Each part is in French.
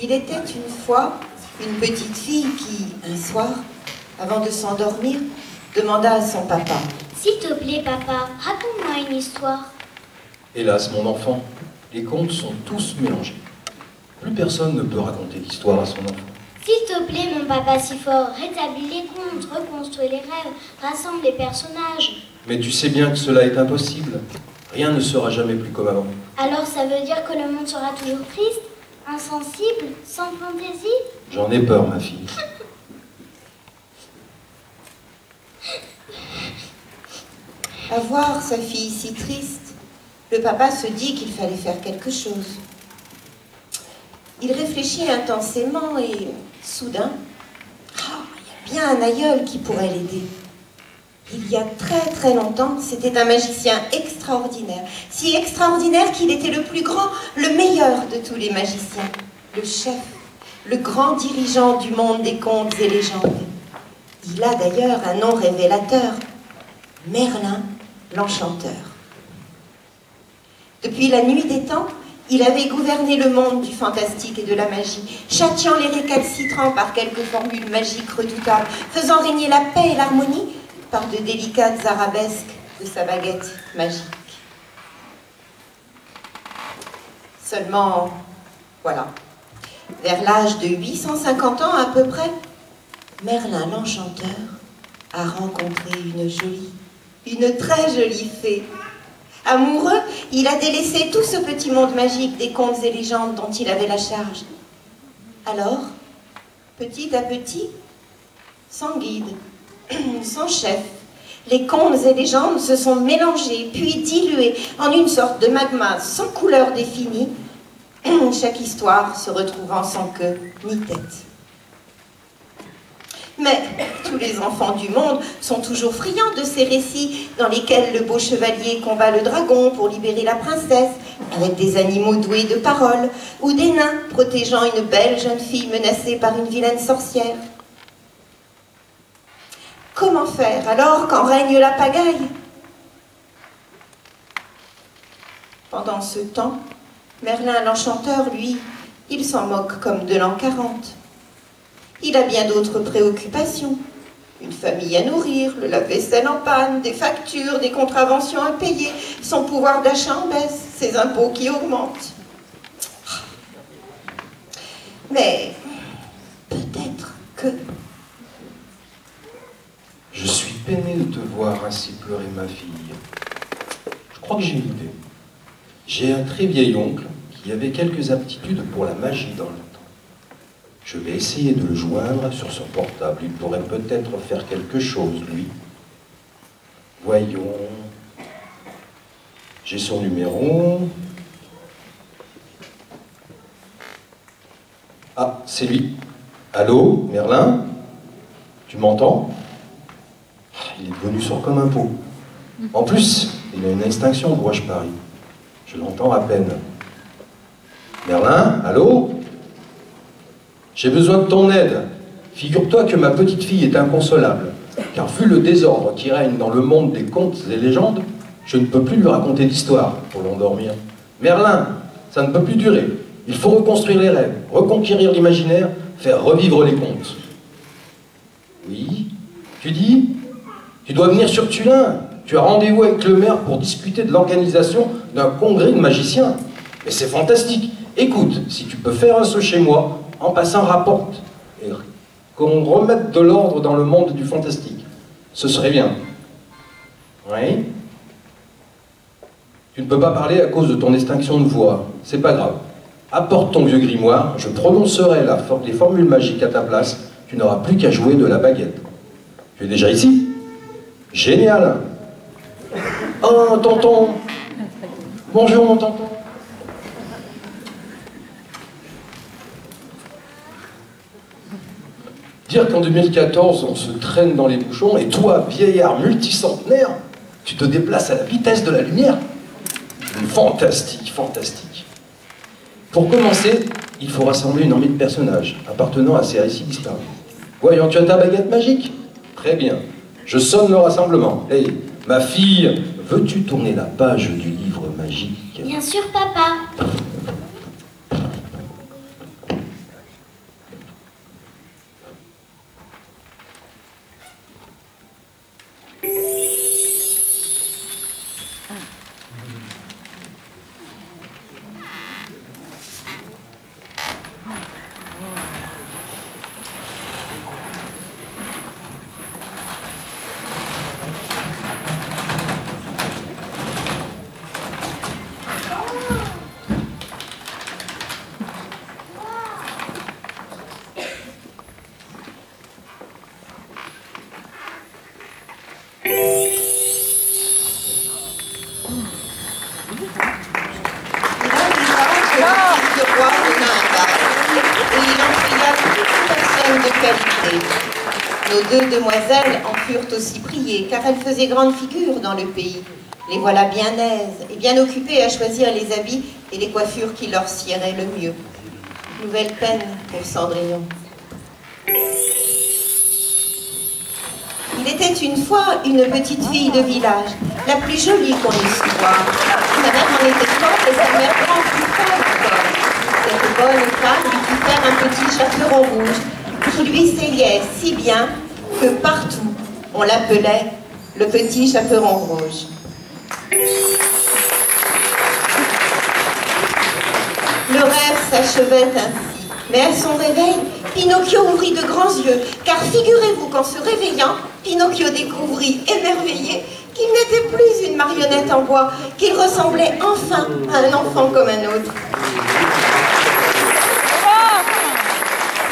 Il était une fois une petite fille qui, un soir, avant de s'endormir, demanda à son papa. « S'il te plaît, papa, raconte-moi une histoire. » Hélas, mon enfant, les contes sont tous mélangés. Plus personne ne peut raconter l'histoire à son enfant. « S'il te plaît, mon papa si fort, rétablis les contes, reconstruis les rêves, rassemble les personnages. » Mais tu sais bien que cela est impossible. Rien ne sera jamais plus comme avant. Alors ça veut dire que le monde sera toujours triste, insensible, sans fantaisie? J'en ai peur, ma fille. À voir sa fille si triste, le papa se dit qu'il fallait faire quelque chose. Il réfléchit intensément et, soudain, il y a bien un aïeul qui pourrait l'aider. Il y a très très longtemps, c'était un magicien extraordinaire, si extraordinaire qu'il était le plus grand, le meilleur de tous les magiciens, le chef, le grand dirigeant du monde des contes et légendes. Il a d'ailleurs un nom révélateur, Merlin l'Enchanteur. Depuis la nuit des temps, il avait gouverné le monde du fantastique et de la magie, châtiant les récalcitrants par quelques formules magiques redoutables, faisant régner la paix et l'harmonie par de délicates arabesques de sa baguette magique. Seulement, voilà, vers l'âge de 850 ans à peu près, Merlin l'Enchanteur a rencontré une très jolie fée. Amoureux, il a délaissé tout ce petit monde magique des contes et légendes dont il avait la charge. Alors, petit à petit, sans guide, sans chef, les contes et légendes se sont mélangés, puis dilués en une sorte de magma sans couleur définie, chaque histoire se retrouvant sans queue ni tête. Mais tous les enfants du monde sont toujours friands de ces récits dans lesquels le beau chevalier combat le dragon pour libérer la princesse, avec des animaux doués de paroles, ou des nains protégeant une belle jeune fille menacée par une vilaine sorcière. Comment faire alors quand règne la pagaille? Pendant ce temps, Merlin l'Enchanteur, lui, il s'en moque comme de l'an 40. Il a bien d'autres préoccupations. Une famille à nourrir, le lave-vaisselle en panne, des factures, des contraventions à payer, son pouvoir d'achat en baisse, ses impôts qui augmentent. Mais peut-être que... Je suis peiné de te voir ainsi pleurer, ma fille. Je crois que j'ai une idée. J'ai un très vieil oncle qui avait quelques aptitudes pour la magie dans le temps. Je vais essayer de le joindre sur son portable. Il pourrait peut-être faire quelque chose, lui. Voyons. J'ai son numéro. Ah, c'est lui. Allô, Merlin? Tu m'entends? Il est devenu sourd comme un pot. En plus, il a une extinction, vois-je Paris. Je l'entends à peine. Merlin, allô? J'ai besoin de ton aide. Figure-toi que ma petite fille est inconsolable, car vu le désordre qui règne dans le monde des contes et légendes, je ne peux plus lui raconter d'histoire pour l'endormir. Merlin, ça ne peut plus durer. Il faut reconstruire les rêves, reconquérir l'imaginaire, faire revivre les contes. Oui? Tu dis? Tu dois venir sur Tulin. Tu as rendez-vous avec le maire pour discuter de l'organisation d'un congrès de magiciens. Mais c'est fantastique. Écoute, si tu peux faire un saut chez moi, en passant rapporte, et qu'on remette de l'ordre dans le monde du fantastique. Ce serait bien. Oui? Tu ne peux pas parler à cause de ton extinction de voix. C'est pas grave. Apporte ton vieux grimoire, je prononcerai les formules magiques à ta place. Tu n'auras plus qu'à jouer de la baguette. Tu es déjà ici? Génial! Oh, tonton! Bonjour, mon tonton! Dire qu'en 2014, on se traîne dans les bouchons, et toi, vieillard multicentenaire, tu te déplaces à la vitesse de la lumière? Fantastique, fantastique. Pour commencer, il faut rassembler une armée de personnages appartenant à ces récits disparus. Voyons, tu as ta baguette magique? Très bien. Je sonne le rassemblement. Hey, ma fille, veux-tu tourner la page du livre magique? Bien sûr, papa. de qualité. Nos deux demoiselles en furent aussi priées, car elles faisaient grande figure dans le pays. Les voilà bien aises et bien occupées à choisir les habits et les coiffures qui leur siéraient le mieux. Nouvelle peine pour Cendrillon. Il était une fois une petite fille de village, la plus jolie qu'on ait su voir. Sa mère en était forte et sa mère grand plus folle encore. Cette bonne femme lui fit faire un petit chaperon rouge qui lui seyait si bien que partout on l'appelait le petit chaperon rouge. Le rêve s'achevait ainsi, mais à son réveil, Pinocchio ouvrit de grands yeux, car figurez-vous qu'en se réveillant, Pinocchio découvrit, émerveillé, qu'il n'était plus une marionnette en bois, qu'il ressemblait enfin à un enfant comme un autre.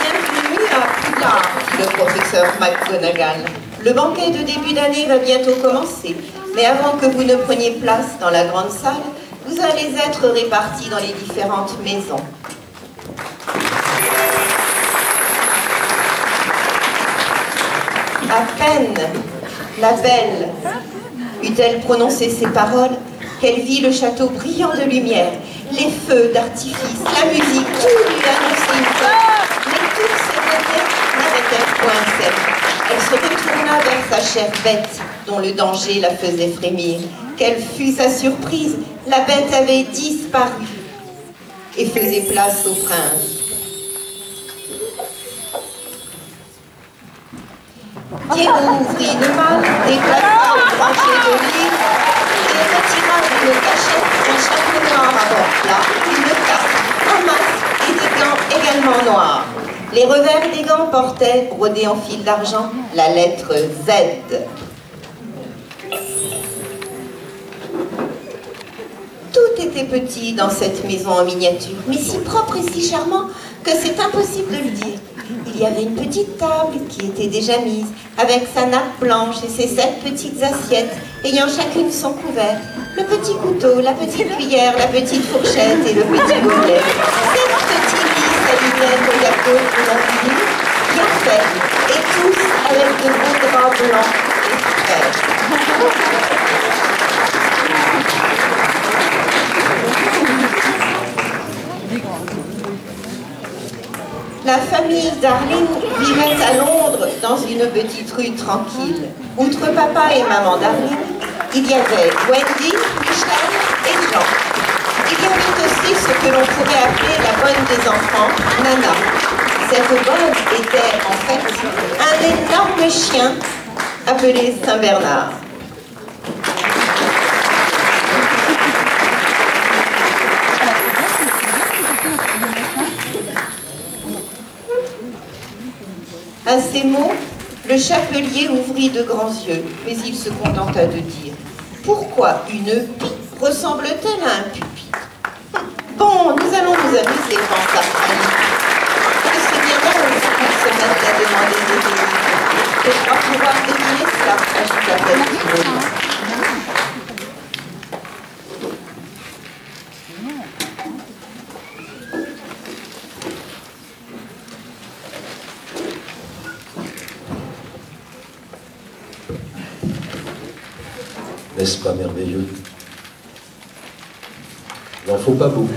Bienvenue à Poudlard, dit le professeur McGonagall. Le banquet de début d'année va bientôt commencer, mais avant que vous ne preniez place dans la grande salle, vous allez être répartis dans les différentes maisons. À peine la belle eut-elle prononcé ces paroles qu'elle vit le château brillant de lumière, les feux d'artifice, la musique, tout lui annonçait une fête. Mais toutes ces beautés n'avaient-elles point servi. Elle se retourna vers sa chère bête, dont le danger la faisait frémir. Quelle fut sa surprise, la bête avait disparu et faisait place au prince. Diego ouvrit une malle, déplaça une rangée de livres et retira d'une cachette un chapeau noir à bord plat, une cape, un masque et des gants également noirs. Les revers des gants portaient, brodés en fil d'argent, la lettre Z. Tout était petit dans cette maison en miniature, mais si propre et si charmant que c'est impossible de le dire. Il y avait une petite table qui était déjà mise, avec sa nappe blanche et ses 7 petites assiettes, ayant chacune son couvert, le petit couteau, la petite cuillère, la petite fourchette et le petit gobelet. 7 petits lits s'alignaient au gâteau de l'infini, bien faits, et tous avec de beaux draps blancs et frais. La famille Darling vivait à Londres dans une petite rue tranquille. Outre papa et maman Darling, il y avait Wendy, Michel et Jean. Il y avait aussi ce que l'on pourrait appeler la bonne des enfants, Nana. Cette bonne était en fait un énorme chien appelé Saint-Bernard. À ces mots, le chapelier ouvrit de grands yeux, mais il se contenta de dire « Pourquoi une pie ressemble-t-elle à un pupitre ?»« Bon, nous allons nous amuser, pensa Annie. Que c'est bien drôle qu'ils se mettent à demander des délits. Je crois pouvoir deviner cela, ajouta-t-elle. N'est-ce pas merveilleux? Il n'en faut pas beaucoup